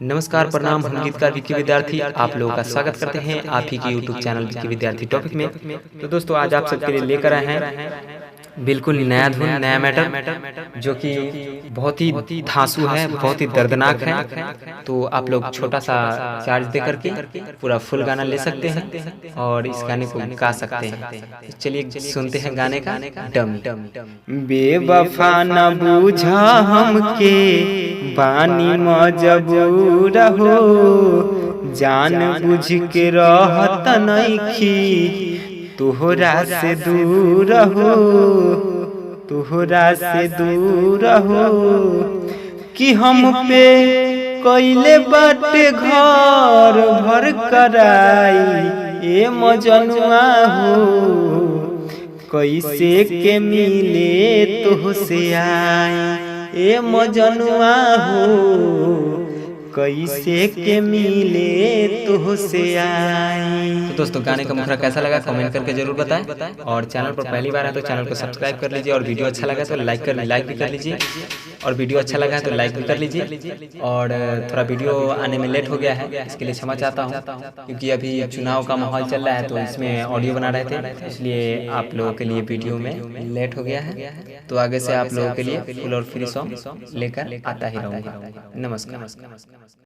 नमस्कार, प्रणाम। हम गीतकार विक्की विद्यार्थी आप लोगों का स्वागत करते हैं आप ही के यूट्यूब चैनल विक्की विद्यार्थी टॉपिक में। तो दोस्तों आज आप सबके लिए लेकर आए हैं बिल्कुल नया धुन, नया मैटर जो कि बहुत ही धांसू है, बहुत ही दर्दनाक है। तो आप लोग छोटा सा चार्ज दे करके पूरा फुल गाना ले सकते हैं और इस गाने को गा सकते हैं। चलिए सुनते हैं गाने का डमी। बेवफा न बूझा हमके बानी मजबूर हो, जान बुझ के रहत नइखी तोहरा से दूर हो, तोहरा से दूर हो कि हम पे कइले बाटे घर भर कराई ए मजनुआ हो, कैसे के मिले तुहसे आई ए मजनुआ हो, कैसे के मिले तुहसे आई। तो दोस्तों गाने का मुखरा कैसा लगा कमेंट करके जरूर बताएं और चैनल पर पहली बार है तो चैनल को सब्सक्राइब कर लीजिए और वीडियो अच्छा लगा तो लाइक भी कर लीजिए और वीडियो अच्छा लगा है तो लाइक भी कर लीजिए। और थोड़ा वीडियो आने में लेट हो गया है, इसके लिए क्षमा चाहता हूँ क्योंकि अभी चुनाव का माहौल चल रहा है तो इसमें ऑडियो बना रहे थे, इसलिए आप लोगों के लिए वीडियो में लेट हो गया है। तो आगे से आप लोगों के लिए फुल और फ्री सॉन्ग लेकर आता ही रहूँगा। नमस्कार।